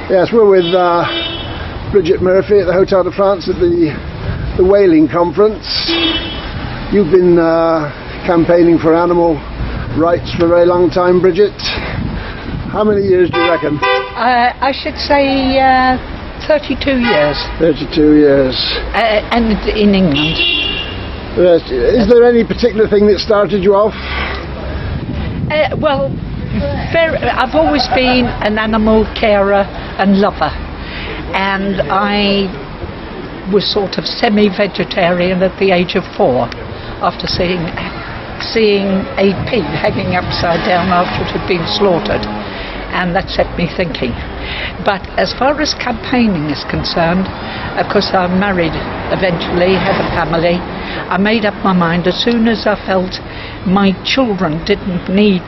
Yes, we're with Bridget Murphy at the Hotel de France at the whaling conference. You've been campaigning for animal rights for a very long time, Bridget. How many years do you reckon? I should say 32 years. 32 years. And in England. Is there any particular thing that started you off? Well, I've always been an animal carer and lover, and I was sort of semi-vegetarian at the age of 4 after seeing a pig hanging upside down after it had been slaughtered, and that set me thinking. But as far as campaigning is concerned, of course I'm married eventually, had a family. I made up my mind as soon as I felt my children didn't need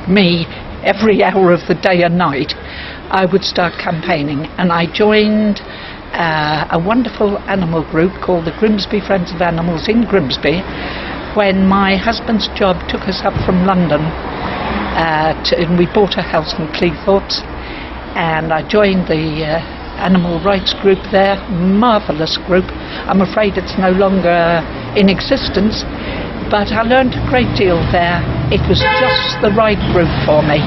me every hour of the day and night, I would start campaigning. And I joined a wonderful animal group called the Grimsby Friends of Animals in Grimsby when my husband's job took us up from London, and we bought a house in Cleethorpes, and I joined the animal rights group there. Marvellous group. I'm afraid it's no longer in existence, but I learned a great deal there. It was just the right group for me,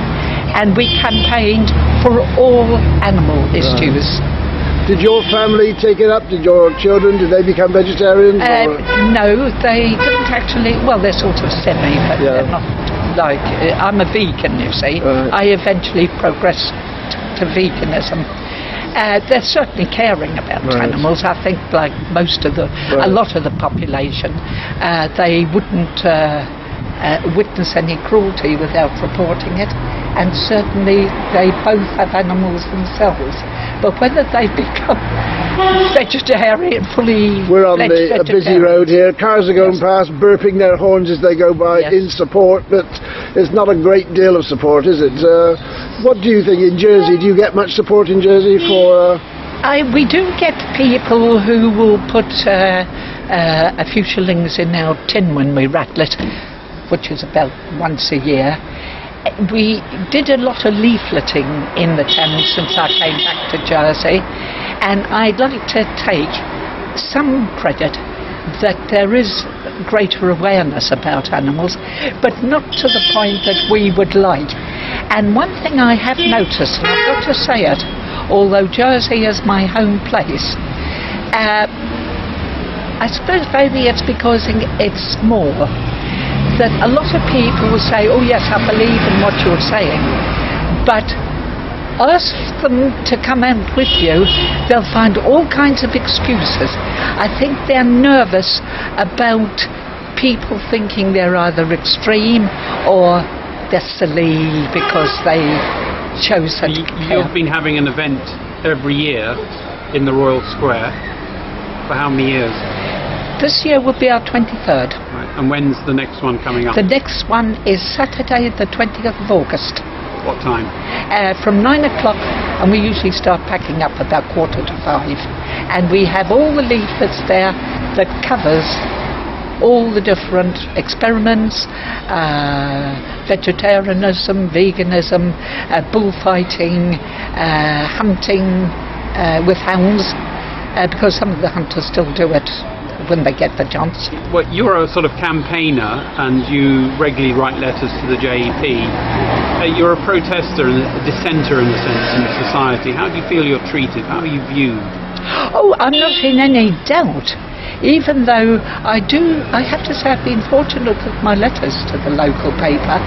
and we campaigned for all animal issues. Did your family take it up? Did your children, did they become vegetarians? No, they didn't actually. Well, they're sort of semi, but they're not like... I'm a vegan, you see. I eventually progressed to veganism. They're certainly caring about animals. I think, like most of a lot of the population, they wouldn't witness any cruelty without reporting it, and certainly they both have animals themselves. But whether they become vegetarian, fully... We're on a busy road here. Cars are going past, burping their horns as they go by in support, but it's not a great deal of support, is it? What do you think in Jersey? Do you get much support in Jersey for... We do get people who will put a few shillings in our tin when we rattle it, which is about once a year. We did a lot of leafleting in the Thames since I came back to Jersey, and I'd like to take some credit that there is greater awareness about animals, but not to the point that we would like. And one thing I have noticed, and I've got to say it, although Jersey is my home place, I suppose maybe it's because it's small, that a lot of people will say, oh yes, I believe in what you're saying, but ask them to come out with you, they'll find all kinds of excuses. I think they're nervous about people thinking they're either extreme or they're silly because they chose such... You've been having an event every year in the Royal Square for how many years? This year will be our 23rd. Right. And when's the next one coming up? The next one is Saturday the 20th of August. What time? From 9 o'clock, and we usually start packing up about 4:45. And we have all the leaflets there that covers all the different experiments, vegetarianism, veganism, bullfighting, hunting with hounds, because some of the hunters still do it when they get the chance. Well, you're a sort of campaigner and you regularly write letters to the JEP. You're a protester and a dissenter in a sense in society. How do you feel you're treated? How are you viewed? Oh, I'm not in any doubt. Even though I have to say I've been fortunate with my letters to the local paper.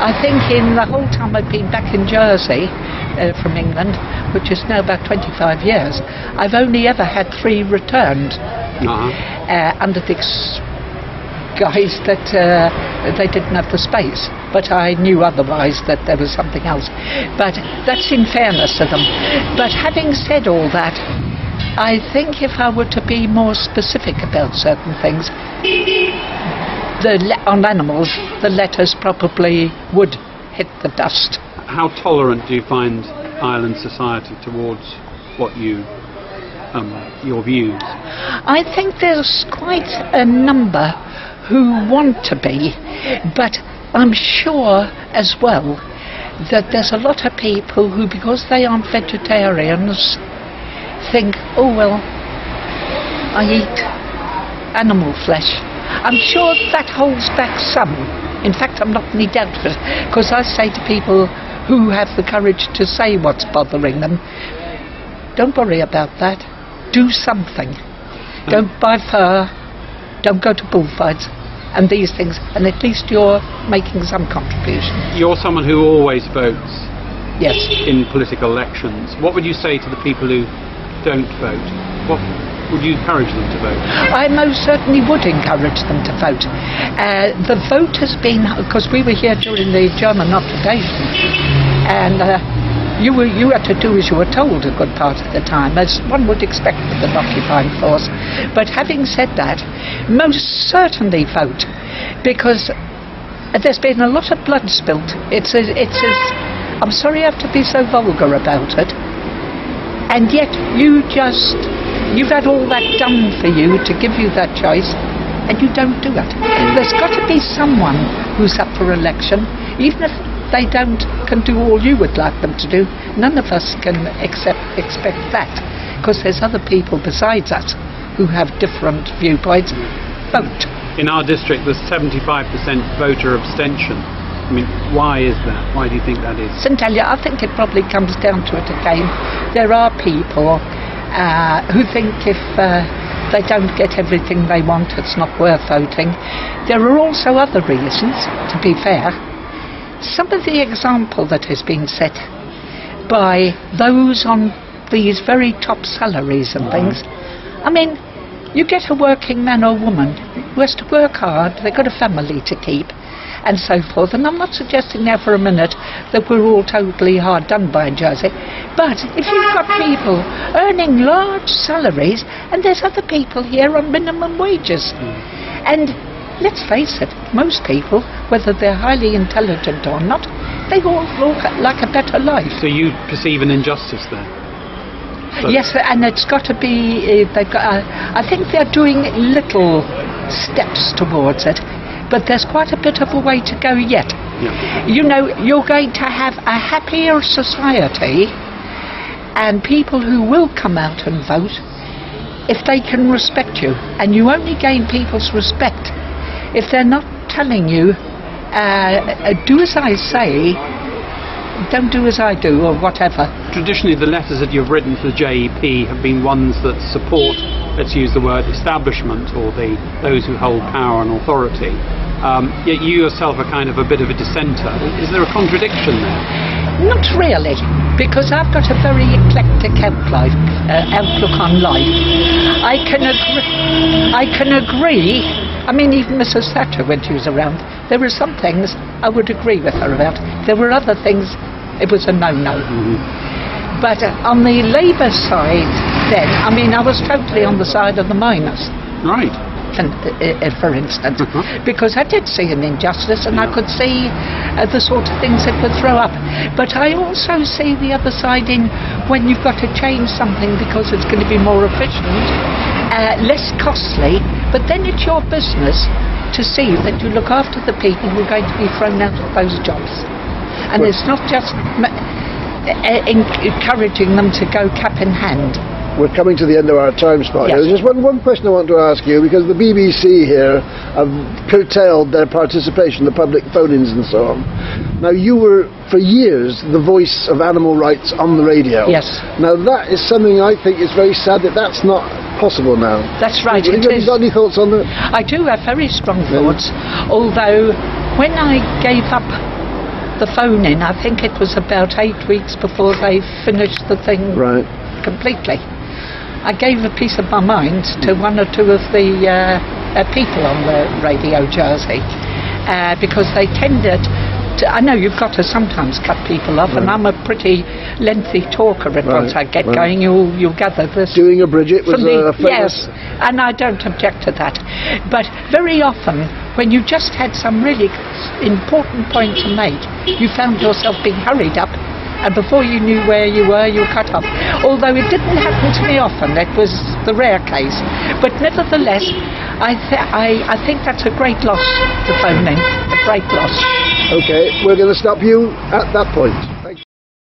I think in the whole time I've been back in Jersey from England, which is now about 25 years, I've only ever had 3 returned under the guise that they didn't have the space. But I knew otherwise that there was something else. But that's in fairness to them. But having said all that, I think if I were to be more specific about certain things, on animals, the letters probably would hit the dust. How tolerant do you find Ireland society towards what you, your views? I think there's quite a number who want to be, but I'm sure as well that there's a lot of people who, because they aren't vegetarians, think, oh well, I eat animal flesh. I'm sure that holds back some. In fact, I'm not any doubt of it, because I say to people who have the courage to say what's bothering them, don't worry about that, do something. Don't buy fur, don't go to bullfights and these things, and at least you're making some contribution. You're someone who always votes. Yes. In political elections. What would you say to the people who don't vote? What would you encourage them to vote? I most certainly would encourage them to vote. The vote has been, because we were here during the German occupation, and you had to do as you were told a good part of the time, as one would expect with an occupying force. But having said that, most certainly vote, because there's been a lot of blood spilt. It's as I'm sorry I have to be so vulgar about it, and yet you've had all that done for you to give you that choice, and you don't do it. There's got to be someone who's up for election, even if they can do all you would like them to do. None of us can expect that, because there's other people besides us who have different viewpoints. Vote. In our district there's 75% voter abstention. I mean, why is that? Why do you think that is? Centelia, I think it probably comes down to it again. There are people who think if they don't get everything they want, it's not worth voting. There are also other reasons, to be fair. Some of the example that has been set by those on these very top salaries and things, I mean, you get a working man or woman who has to work hard, they've got a family to keep, and so forth. And I'm not suggesting now for a minute that we're all totally hard done by in Jersey, but if you've got people earning large salaries, and there's other people here on minimum wages, and let's face it, most people, whether they're highly intelligent or not, they all look like a better life. So you perceive an injustice there? So yes, and it's got to be, I think they're doing little steps towards it, but there's quite a bit of a way to go yet. Yeah. You know, you're going to have a happier society, and people who will come out and vote, if they can respect you, and you only gain people's respect if they're not telling you, do as I say, don't do as I do, or whatever. Traditionally, the letters that you've written to the JEP have been ones that support, let's use the word, establishment, or those who hold power and authority. Yet you yourself are kind of a bit of a dissenter. Is there a contradiction there? Not really, because I've got a very eclectic outlook on life. I can agree. I mean, even Mrs. Thatcher, when she was around, there were some things I would agree with her about. There were other things it was a no-no. But on the Labour side then, I mean, I was totally on the side of the miners. Right. And, for instance, because I did see an injustice, and I could see the sort of things it would throw up. But I also see the other side in when you've got to change something because it's going to be more efficient, less costly, but then it's your business to see that you look after the people who are going to be thrown out of those jobs. And it's not just encouraging them to go cap in hand. We're coming to the end of our time spot. Yes. There's just one question I want to ask you, because the BBC here have curtailed their participation, the public phone-ins and so on. Now, you were, for years, the voice of animal rights on the radio. Yes. Now, that is something I think is very sad that that's not possible now. That's right, Have you got any thoughts on that? I do have very strong thoughts, although when I gave up the phone-in, I think it was about 8 weeks before they finished the thing completely. I gave a piece of my mind to one or two of the people on the Radio Jersey, because they tended to, I know you've got to sometimes cut people off, and I'm a pretty lengthy talker, and once I get going you'll gather this. Doing a Bridget was a Yes, famous... and I don't object to that. But very often, when you just had some really important point to make, you found yourself being hurried up, and before you knew where you were cut off. Although it didn't happen to me often, it was the rare case. But nevertheless, I think that's a great loss, the phoning, a great loss. Okay, we're going to stop you at that point.